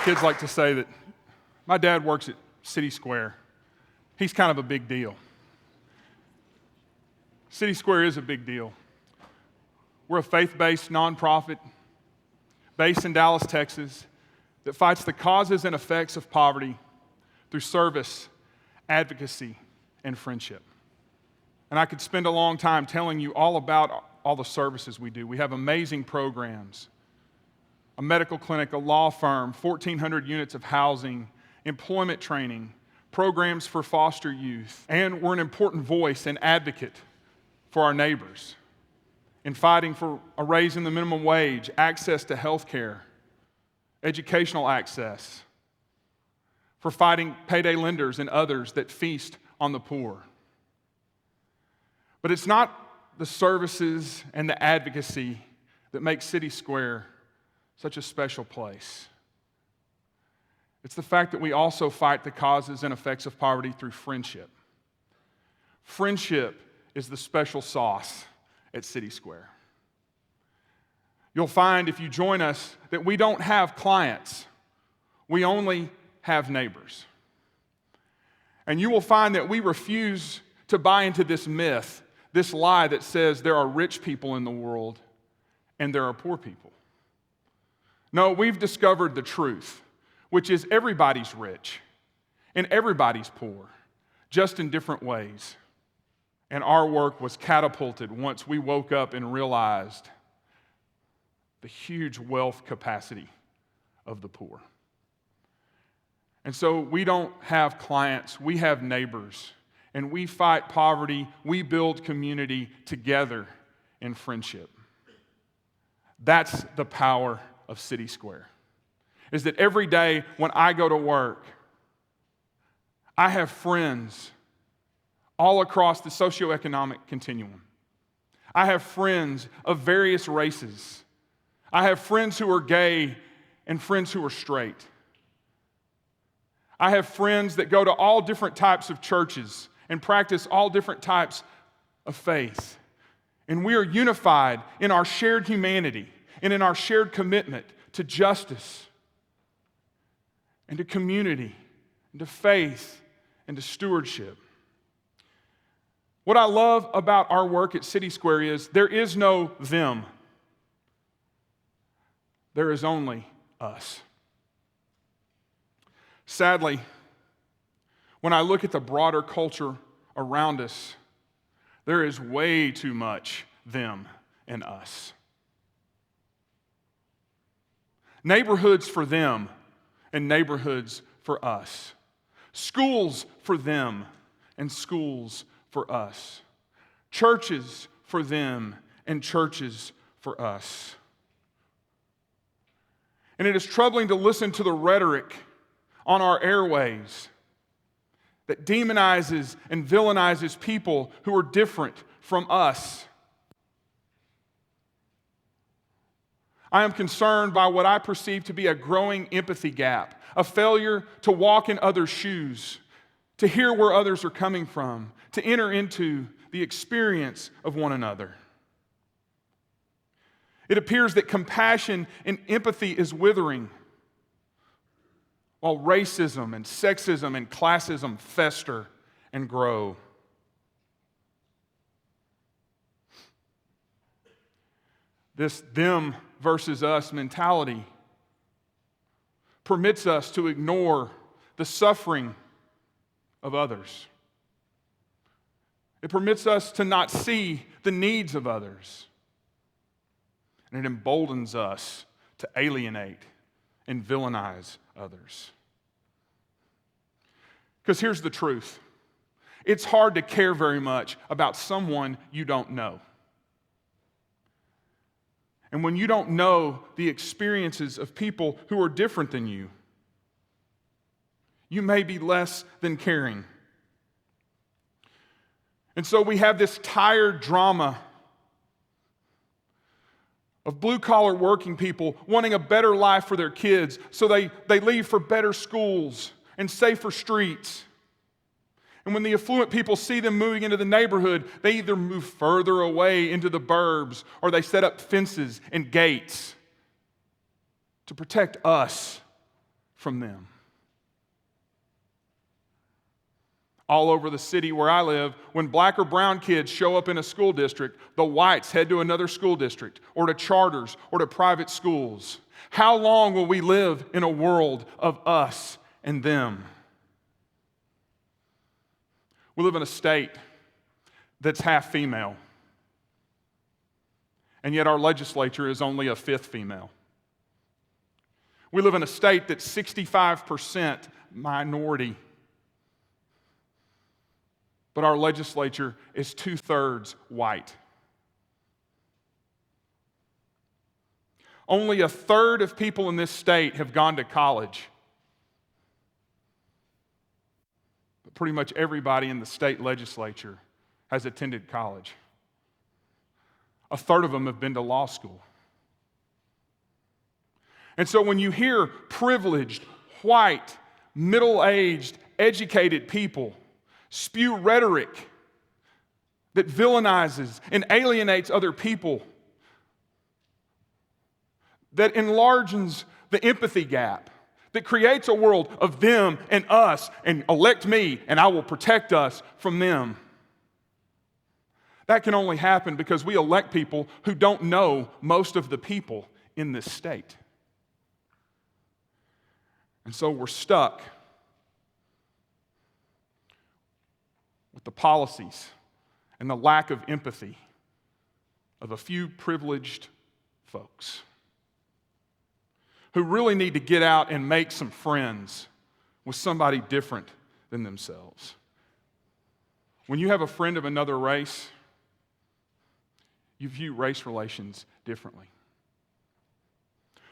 kids like to say that my dad works at CitySquare. He's kind of a big deal. CitySquare is a big deal. We're a faith-based nonprofit based in Dallas, Texas, that fights the causes and effects of poverty through service, advocacy, and friendship. And I could spend a long time telling you all about all the services we do. We have amazing programs, a medical clinic, a law firm, 1,400 units of housing, employment training, programs for foster youth, and we're an important voice and advocate for our neighbors in fighting for a raise in the minimum wage, access to health care, educational access, for fighting payday lenders and others that feast on the poor. But it's not the services and the advocacy that make CitySquare such a special place. It's the fact that we also fight the causes and effects of poverty through friendship. Friendship is the special sauce at CitySquare. You'll find if you join us that we don't have clients. We only have neighbors. And you will find that we refuse to buy into this myth, this lie that says there are rich people in the world and there are poor people. No, we've discovered the truth, which is everybody's rich and everybody's poor, just in different ways. And our work was catapulted once we woke up and realized the huge wealth capacity of the poor. And so we don't have clients, we have neighbors, and we fight poverty, we build community together in friendship. That's the power of CitySquare, is that every day when I go to work, I have friends all across the socioeconomic continuum. I have friends of various races. I have friends who are gay and friends who are straight. I have friends that go to all different types of churches and practice all different types of faith. And we are unified in our shared humanity and in our shared commitment to justice and to community and to faith and to stewardship. What I love about our work at CitySquare is there is no them. There is only us. Sadly, when I look at the broader culture around us, there is way too much them and us. Neighborhoods for them and neighborhoods for us. Schools for them and schools for us. Churches for them and churches for us. And it is troubling to listen to the rhetoric on our airways that demonizes and villainizes people who are different from us. I am concerned by what I perceive to be a growing empathy gap, a failure to walk in others' shoes, to hear where others are coming from, to enter into the experience of one another. It appears that compassion and empathy is withering, while racism and sexism and classism fester and grow. This them versus us mentality permits us to ignore the suffering of others. It permits us to not see the needs of others. And it emboldens us to alienate and villainize others. Because here's the truth. It's hard to care very much about someone you don't know. And when you don't know the experiences of people who are different than you, you may be less than caring. And so we have this tired drama of blue-collar working people wanting a better life for their kids, so they leave for better schools and safer streets. And when the affluent people see them moving into the neighborhood, they either move further away into the burbs or they set up fences and gates to protect us from them. All over the city where I live, when black or brown kids show up in a school district, the whites head to another school district or to charters or to private schools. How long will we live in a world of us and them? We live in a state that's half female, and yet our legislature is only a fifth female. We live in a state that's 65% minority, but our legislature is 2/3 white. Only 1/3 of people in this state have gone to college. But pretty much everybody in the state legislature has attended college. 1/3 of them have been to law school. And so when you hear privileged, white, middle-aged, educated people spew rhetoric that villainizes and alienates other people, that enlarges the empathy gap, that creates a world of them and us, and elect me and I will protect us from them. That can only happen because we elect people who don't know most of the people in this state. And so we're stuck with the policies and the lack of empathy of a few privileged folks who really need to get out and make some friends with somebody different than themselves. When you have a friend of another race, you view race relations differently.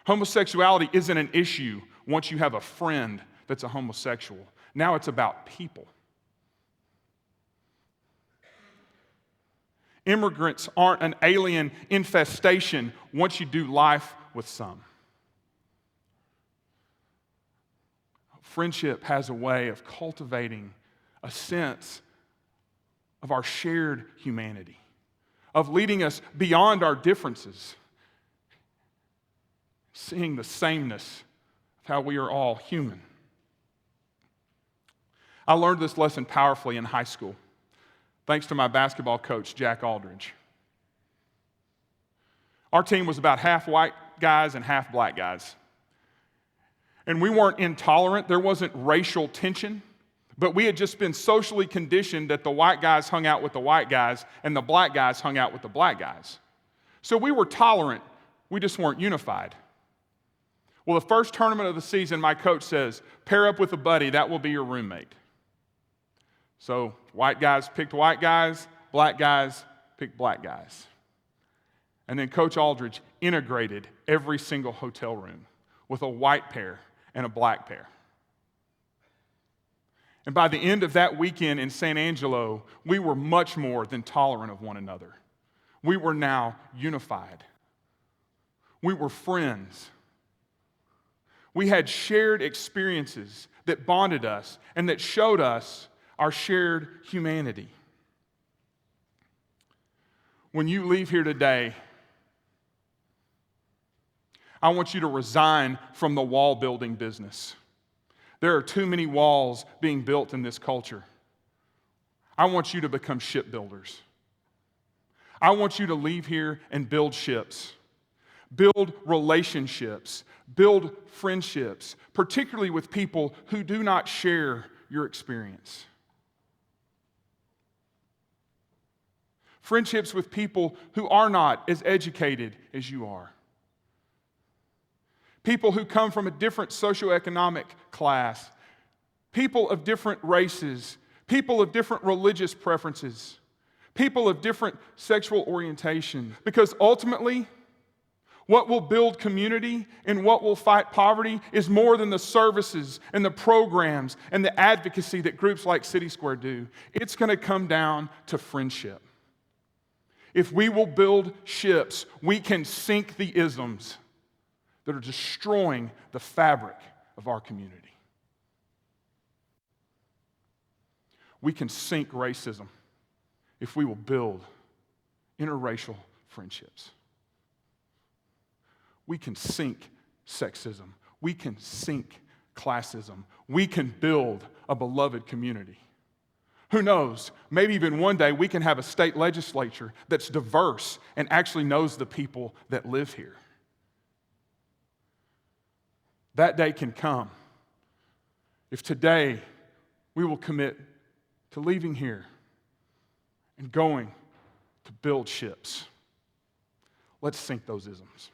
Homosexuality isn't an issue once you have a friend that's a homosexual. Now it's about people. Immigrants aren't an alien infestation once you do life with some. Friendship has a way of cultivating a sense of our shared humanity, of leading us beyond our differences, seeing the sameness of how we are all human. I learned this lesson powerfully in high school, thanks to my basketball coach, Jack Aldridge. Our team was about half white guys and half black guys. And we weren't intolerant. There wasn't racial tension. But we had just been socially conditioned that the white guys hung out with the white guys and the black guys hung out with the black guys. So we were tolerant. We just weren't unified. Well, the first tournament of the season, my coach says, pair up with a buddy. That will be your roommate. So white guys picked white guys. Black guys picked black guys. And then Coach Aldridge integrated every single hotel room with a white pair and a black pair. And by the end of that weekend in San Angelo, we were much more than tolerant of one another. We were now unified. We were friends. We had shared experiences that bonded us and that showed us our shared humanity. When you leave here today, I want you to resign from the wall building business. There are too many walls being built in this culture. I want you to become shipbuilders. I want you to leave here and build ships, build relationships, build friendships, particularly with people who do not share your experience. Friendships with people who are not as educated as you are. People who come from a different socioeconomic class, people of different races, people of different religious preferences, people of different sexual orientation. Because ultimately, what will build community and what will fight poverty is more than the services and the programs and the advocacy that groups like CitySquare do. It's going to come down to friendship. If we will build ships, we can sink the isms that are destroying the fabric of our community. We can sink racism if we will build interracial friendships. We can sink sexism. We can sink classism. We can build a beloved community. Who knows? Maybe even one day we can have a state legislature that's diverse and actually knows the people that live here. That day can come if today we will commit to leaving here and going to build ships. Let's sink those isms.